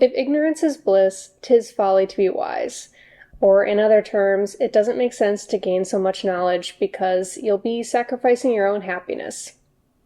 If ignorance is bliss, 'tis folly to be wise. Or in other terms, it doesn't make sense to gain so much knowledge because you'll be sacrificing your own happiness.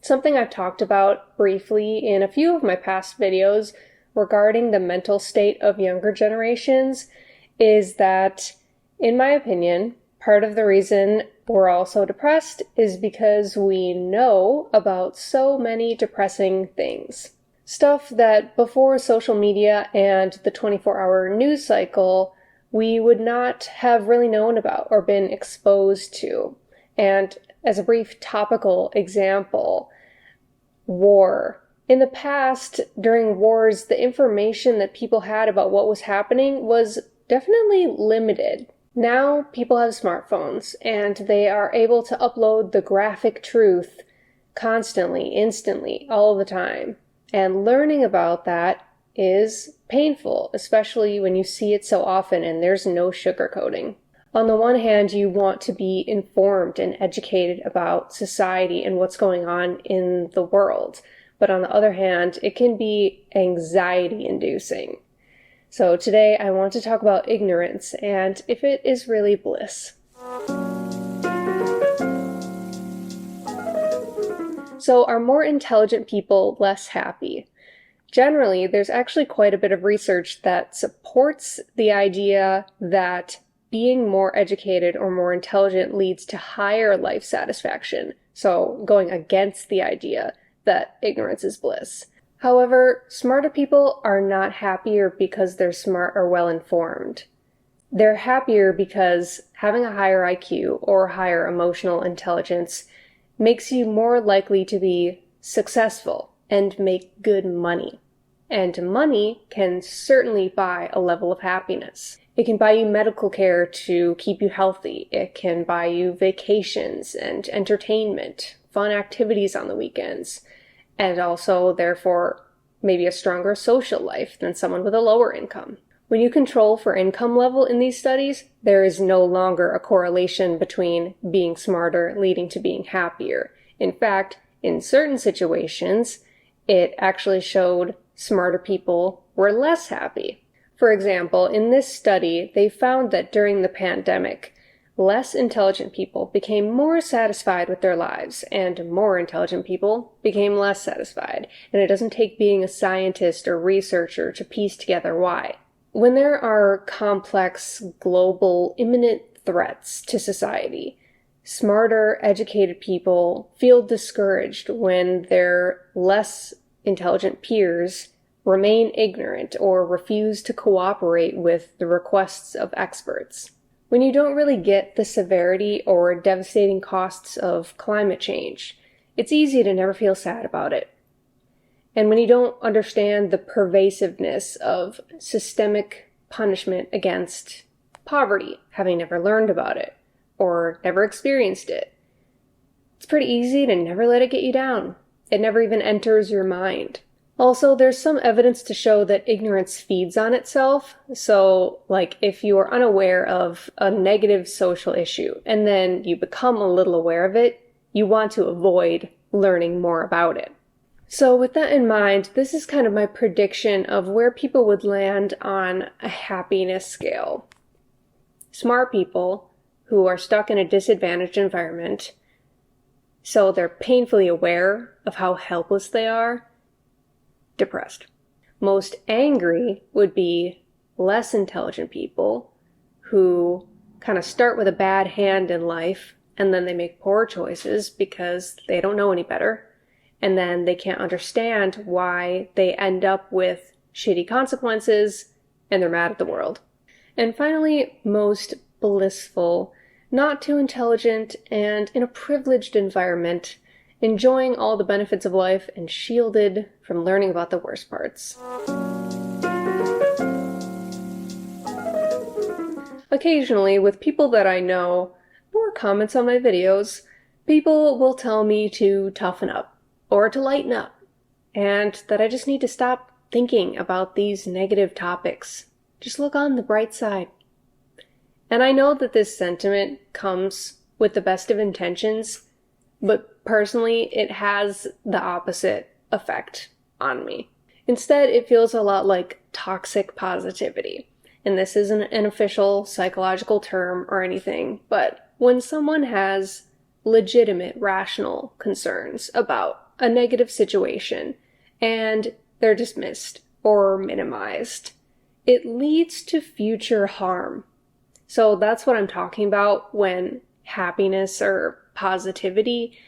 Something I've talked about briefly in a few of my past videos regarding the mental state of younger generations is that, in my opinion, part of the reason we're all so depressed is because we know about so many depressing things. Stuff that before social media and the 24-hour news cycle, we would not have really known about or been exposed to. And as a brief topical example, war. In the past, during wars, the information that people had about what was happening was definitely limited. Now people have smartphones and they are able to upload the graphic truth constantly, instantly, all the time. And learning about that is painful, especially when you see it so often and there's no sugarcoating. On the one hand, you want to be informed and educated about society and what's going on in the world. But on the other hand, it can be anxiety-inducing. So today I want to talk about ignorance and if it is really bliss. So are more intelligent people less happy? Generally, there's actually quite a bit of research that supports the idea that being more educated or more intelligent leads to higher life satisfaction. So going against the idea that ignorance is bliss. However, smarter people are not happier because they're smart or well-informed. They're happier because having a higher IQ or higher emotional intelligence makes you more likely to be successful and make good money. And money can certainly buy a level of happiness. It can buy you medical care to keep you healthy. It can buy you vacations and entertainment, fun activities on the weekends, and also, therefore, maybe a stronger social life than someone with a lower income. When you control for income level in these studies, there is no longer a correlation between being smarter leading to being happier. In fact, in certain situations, it actually showed smarter people were less happy. For example, in this study, they found that during the pandemic, less intelligent people became more satisfied with their lives, and more intelligent people became less satisfied. And it doesn't take being a scientist or researcher to piece together why. When there are complex, global, imminent threats to society, smarter, educated people feel discouraged when their less intelligent peers remain ignorant or refuse to cooperate with the requests of experts. When you don't really get the severity or devastating costs of climate change, it's easy to never feel sad about it. And when you don't understand the pervasiveness of systemic punishment against poverty, having never learned about it or never experienced it, it's pretty easy to never let it get you down. It never even enters your mind. Also, there's some evidence to show that ignorance feeds on itself. So, like, if you are unaware of a negative social issue and then you become a little aware of it, you want to avoid learning more about it. So with that in mind, this is kind of my prediction of where people would land on a happiness scale. Smart people who are stuck in a disadvantaged environment, so they're painfully aware of how helpless they are, depressed. Most angry would be less intelligent people who kind of start with a bad hand in life and then they make poor choices because they don't know any better. And then they can't understand why they end up with shitty consequences and they're mad at the world. And finally, most blissful, not too intelligent, and in a privileged environment, enjoying all the benefits of life and shielded from learning about the worst parts. Occasionally, with people that I know or comments on my videos, people will tell me to toughen up or to lighten up, and that I just need to stop thinking about these negative topics. Just look on the bright side. And I know that this sentiment comes with the best of intentions, but personally, it has the opposite effect on me. Instead, it feels a lot like toxic positivity. And this isn't an official psychological term or anything, but when someone has legitimate, rational concerns about a negative situation and they're dismissed or minimized, it leads to future harm. So that's what I'm talking about when happiness or positivity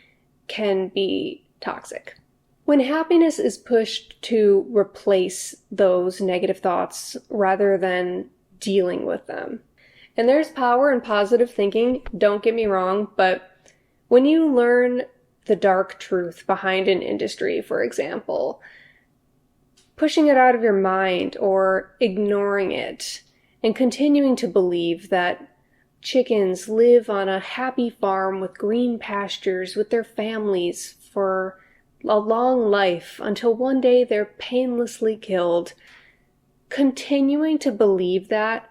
can be toxic. When happiness is pushed to replace those negative thoughts rather than dealing with them. And there's power in positive thinking, don't get me wrong, but when you learn the dark truth behind an industry, for example, pushing it out of your mind or ignoring it and continuing to believe that chickens live on a happy farm with green pastures with their families for a long life until one day they're painlessly killed. Continuing to believe that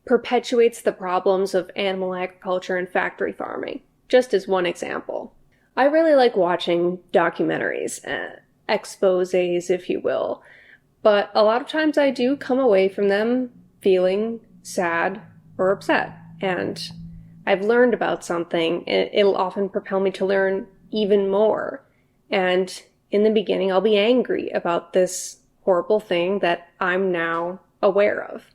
perpetuates the problems of animal agriculture and factory farming, just as one example. I really like watching documentaries, exposés, if you will, but a lot of times I do come away from them feeling sad or upset. And I've learned about something, and it'll often propel me to learn even more. And in the beginning, I'll be angry about this horrible thing that I'm now aware of.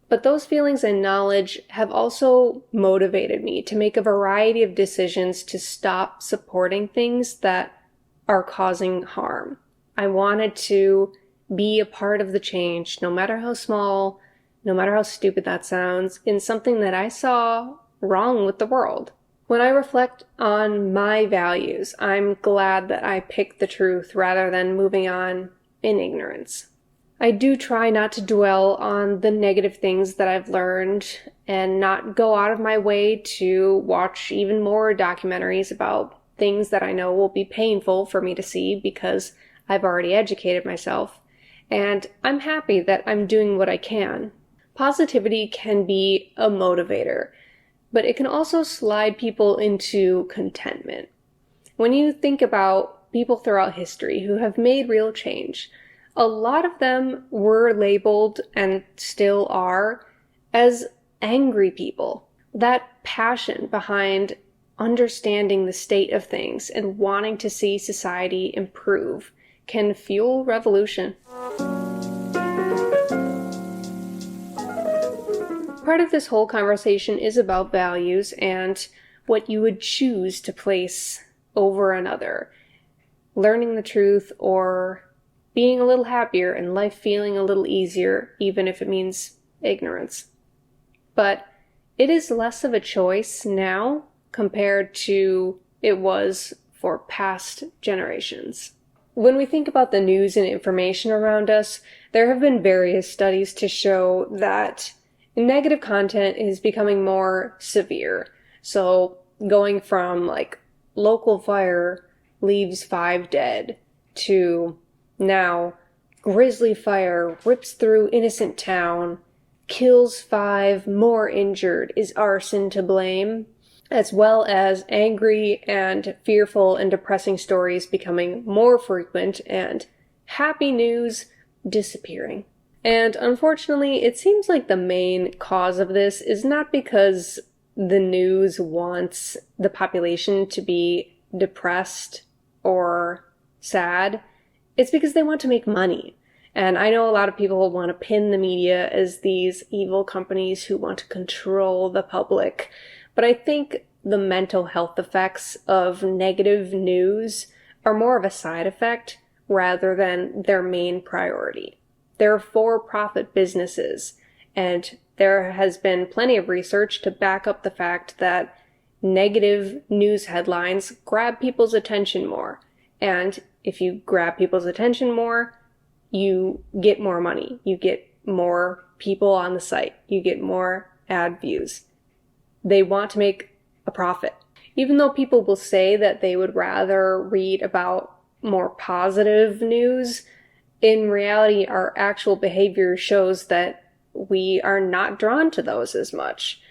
But those feelings and knowledge have also motivated me to make a variety of decisions to stop supporting things that are causing harm. I wanted to be a part of the change, no matter how small, no matter how stupid that sounds, in something that I saw wrong with the world. When I reflect on my values, I'm glad that I picked the truth rather than moving on in ignorance. I do try not to dwell on the negative things that I've learned and not go out of my way to watch even more documentaries about things that I know will be painful for me to see because I've already educated myself. And I'm happy that I'm doing what I can. Positivity can be a motivator, but it can also slide people into contentment. When you think about people throughout history who have made real change, a lot of them were labeled, and still are, as angry people. That passion behind understanding the state of things and wanting to see society improve can fuel revolution. Part of this whole conversation is about values and what you would choose to place over another. Learning the truth or being a little happier and life feeling a little easier, even if it means ignorance. But it is less of a choice now compared to it was for past generations. When we think about the news and information around us, there have been various studies to show that negative content is becoming more severe. So going from like local fire leaves 5 dead to now grisly fire rips through innocent town, kills 5, more injured, is arson to blame, as well as angry and fearful and depressing stories becoming more frequent and happy news disappearing. And unfortunately, it seems like the main cause of this is not because the news wants the population to be depressed or sad. It's because they want to make money. And I know a lot of people want to pin the media as these evil companies who want to control the public. But I think the mental health effects of negative news are more of a side effect rather than their main priority. They're for-profit businesses, and there has been plenty of research to back up the fact that negative news headlines grab people's attention more. And if you grab people's attention more, you get more money. You get more people on the site. You get more ad views. They want to make a profit. Even though people will say that they would rather read about more positive news, in reality, our actual behavior shows that we are not drawn to those as much.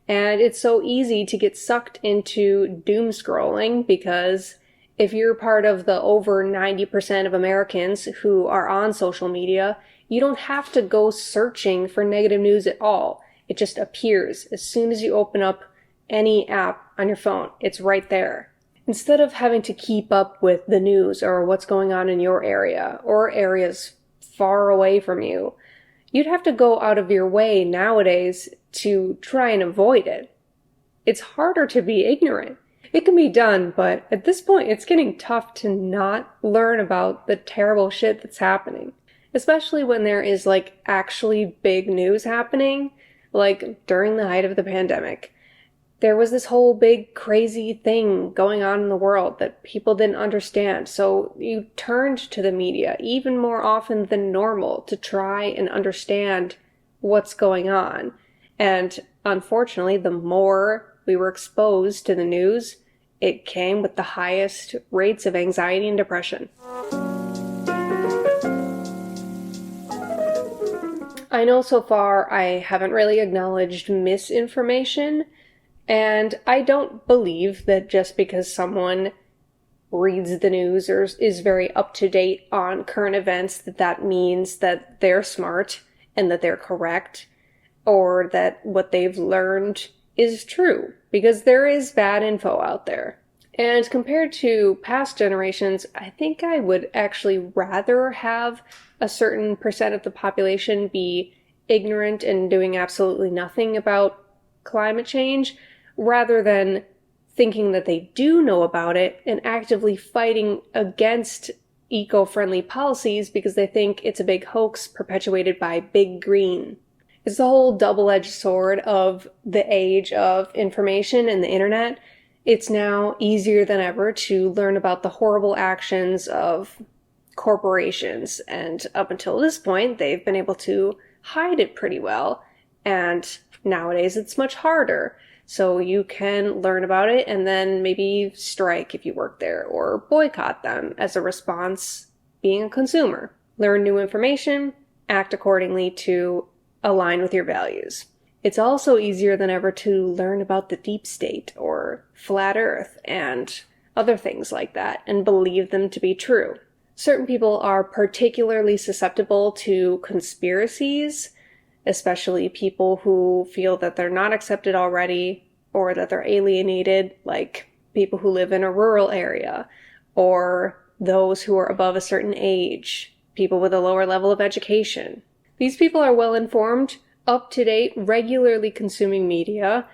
And it's so easy to get sucked into doom scrolling because If you're part of the over 90% of Americans who are on social media, you don't have to go searching for negative news at all. It just appears as soon as you open up any app on your phone. It's right there. Instead of having to keep up with the news or what's going on in your area or areas far away from you, you'd have to go out of your way nowadays to try and avoid it. It's harder to be ignorant. It can be done, but at this point, it's getting tough to not learn about the terrible shit that's happening. Especially when there is actually big news happening, like during the height of the pandemic. There was this whole big crazy thing going on in the world that people didn't understand. So you turned to the media even more often than normal to try and understand what's going on. And unfortunately, the more we were exposed to the news, it came with the highest rates of anxiety and depression. I know so far I haven't really acknowledged misinformation, and I don't believe that just because someone reads the news or is very up to date on current events that means that they're smart and that they're correct, or that what they've learned is true, because there is bad info out there. And compared to past generations, I think I would actually rather have a certain percent of the population be ignorant and doing absolutely nothing about climate change, rather than thinking that they do know about it and actively fighting against eco-friendly policies because they think it's a big hoax perpetuated by Big Green. It's the whole double-edged sword of the age of information and the internet. It's now easier than ever to learn about the horrible actions of corporations, and up until this point, they've been able to hide it pretty well, and nowadays it's much harder. So you can learn about it and then maybe strike if you work there, or boycott them as a response being a consumer. Learn new information, act accordingly to align with your values. It's also easier than ever to learn about the deep state or flat earth and other things like that and believe them to be true. Certain people are particularly susceptible to conspiracies, especially people who feel that they're not accepted already or that they're alienated, like people who live in a rural area, or those who are above a certain age, people with a lower level of education. These people are well informed, up to date, regularly consuming media,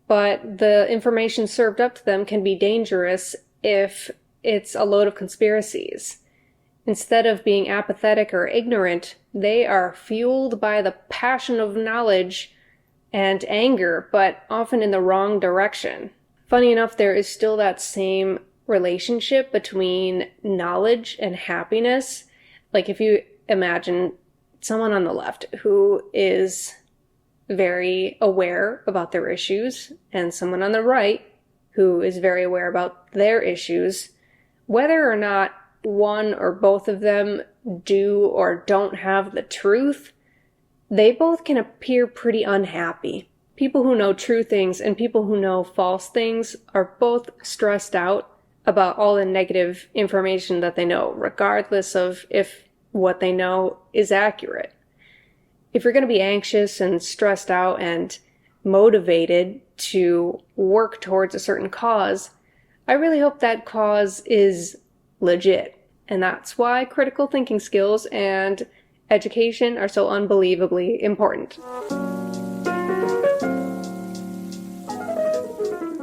but the information served up to them can be dangerous if it's a load of conspiracies. Instead of being apathetic or ignorant, they are fueled by the passion of knowledge and anger, but often in the wrong direction. Funny enough, there is still that same relationship between knowledge and happiness. Like if you imagine someone on the left who is very aware about their issues and someone on the right who is very aware about their issues, whether or not one or both of them do or don't have the truth, they both can appear pretty unhappy. People who know true things and people who know false things are both stressed out about all the negative information that they know, regardless of if what they know is accurate. If you're going to be anxious and stressed out and motivated to work towards a certain cause, I really hope that cause is legit. And that's why critical thinking skills and education are so unbelievably important.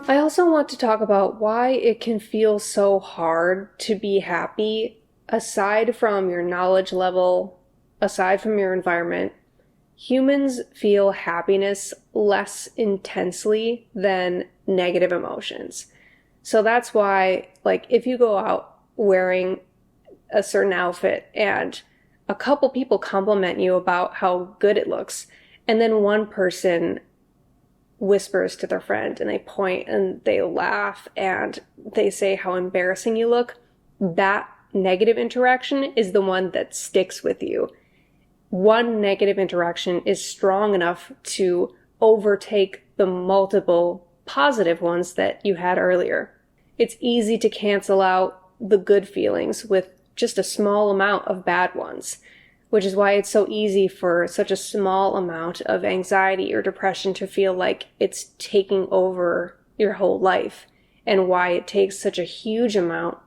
I also want to talk about why it can feel so hard to be happy aside from your knowledge level, aside from your environment. Humans feel happiness less intensely than negative emotions. So that's why, if you go out wearing a certain outfit and a couple people compliment you about how good it looks, and then one person whispers to their friend and they point and they laugh and they say how embarrassing you look, that negative interaction is the one that sticks with you. One negative interaction is strong enough to overtake the multiple positive ones that you had earlier. It's easy to cancel out the good feelings with just a small amount of bad ones, which is why it's so easy for such a small amount of anxiety or depression to feel like it's taking over your whole life, and why it takes such a huge amount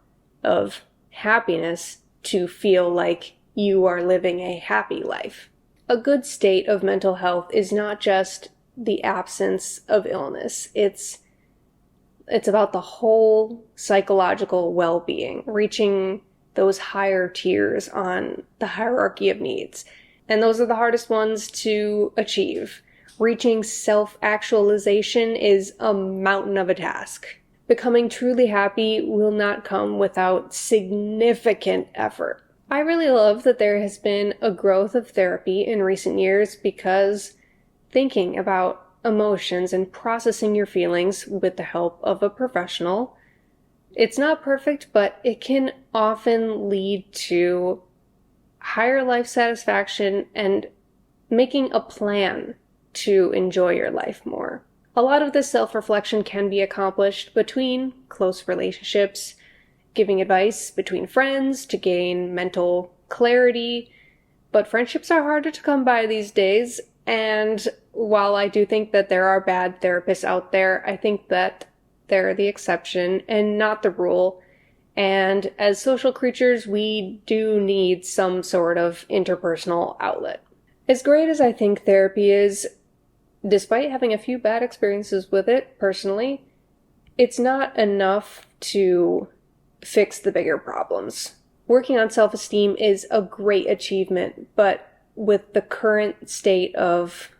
of happiness to feel like you are living a happy life. A good state of mental health is not just the absence of illness. It's about the whole psychological well-being, reaching those higher tiers on the hierarchy of needs. And those are the hardest ones to achieve. Reaching self-actualization is a mountain of a task. Becoming truly happy will not come without significant effort. I really love that there has been a growth of therapy in recent years, because thinking about emotions and processing your feelings with the help of a professional, it's not perfect, but it can often lead to higher life satisfaction and making a plan to enjoy your life more. A lot of this self-reflection can be accomplished between close relationships, giving advice between friends to gain mental clarity, but friendships are harder to come by these days, and while I do think that there are bad therapists out there, I think that they're the exception and not the rule. And as social creatures, we do need some sort of interpersonal outlet. As great as I think therapy is, despite having a few bad experiences with it personally, it's not enough to fix the bigger problems. Working on self-esteem is a great achievement, but with the current state of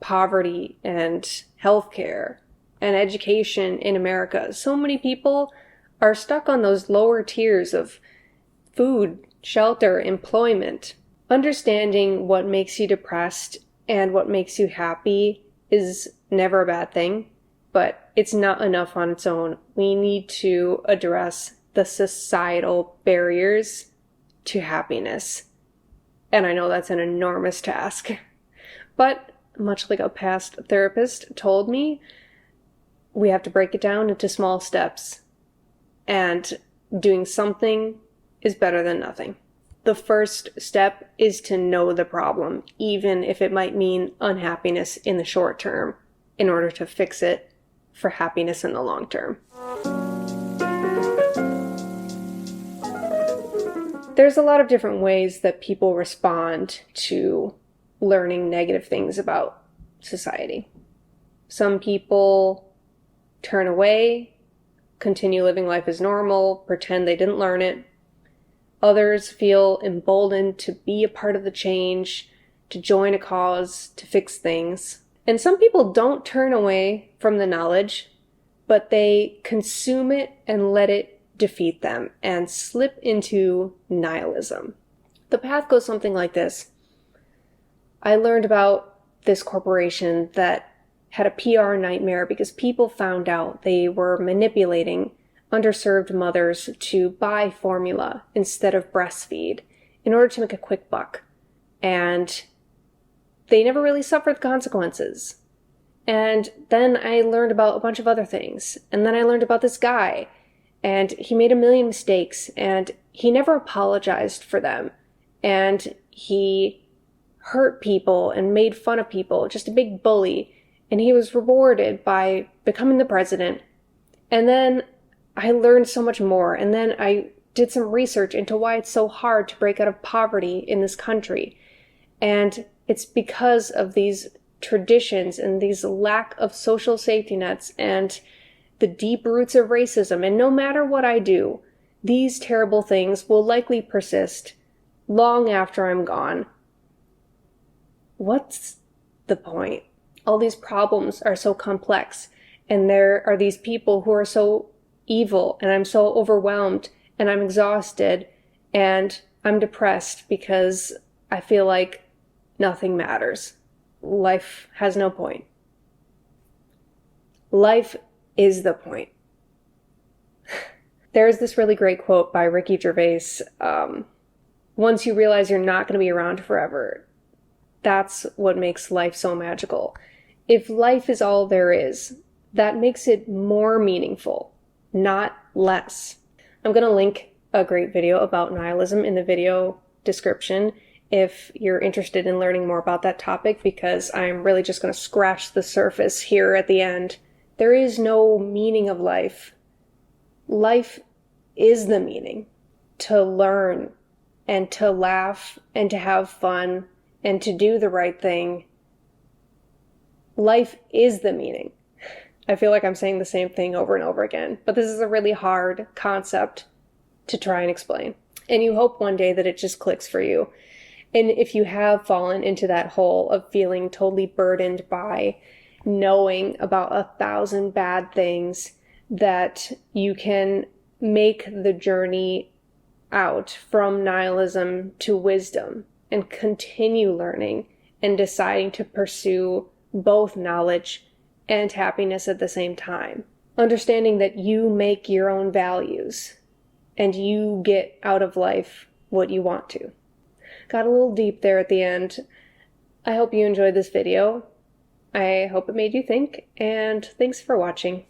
poverty and healthcare and education in America, so many people are stuck on those lower tiers of food, shelter, employment. Understanding what makes you depressed and what makes you happy is never a bad thing, but it's not enough on its own. We need to address the societal barriers to happiness. And I know that's an enormous task. But much like a past therapist told me, we have to break it down into small steps. And doing something is better than nothing. The first step is to know the problem, even if it might mean unhappiness in the short term, in order to fix it for happiness in the long term. There's a lot of different ways that people respond to learning negative things about society. Some people turn away, continue living life as normal, pretend they didn't learn it. Others feel emboldened to be a part of the change, to join a cause, to fix things. And some people don't turn away from the knowledge, but they consume it and let it defeat them and slip into nihilism. The path goes something like this. I learned about this corporation that had a PR nightmare because people found out they were manipulating underserved mothers to buy formula instead of breastfeed in order to make a quick buck. And they never really suffered the consequences. And then I learned about a bunch of other things. And then I learned about this guy. And he made a million mistakes. And he never apologized for them. And he hurt people and made fun of people. Just a big bully. And he was rewarded by becoming the president. And then I learned so much more. And then I did some research into why it's so hard to break out of poverty in this country. And it's because of these traditions and these lack of social safety nets and the deep roots of racism. And no matter what I do, these terrible things will likely persist long after I'm gone. What's the point? All these problems are so complex, and there are these people who are so evil, and I'm so overwhelmed, and I'm exhausted, and I'm depressed because I feel like nothing matters. Life has no point. Life is the point. There's this really great quote by Ricky Gervais. Once you realize you're not going to be around forever, that's what makes life so magical. If life is all there is, that makes it more meaningful, not less. I'm going to link a great video about nihilism in the video description if you're interested in learning more about that topic, because I'm really just going to scratch the surface here at the end. There is no meaning of life. Life is the meaning. To learn and to laugh and to have fun and to do the right thing. Life is the meaning. I feel like I'm saying the same thing over and over again, but this is a really hard concept to try and explain. And you hope one day that it just clicks for you. And if you have fallen into that hole of feeling totally burdened by knowing about 1,000 bad things, that you can make the journey out from nihilism to wisdom and continue learning and deciding to pursue both knowledge and happiness at the same time. Understanding that you make your own values and you get out of life what you want to. Got a little deep there at the end. I hope you enjoyed this video. I hope it made you think, and thanks for watching.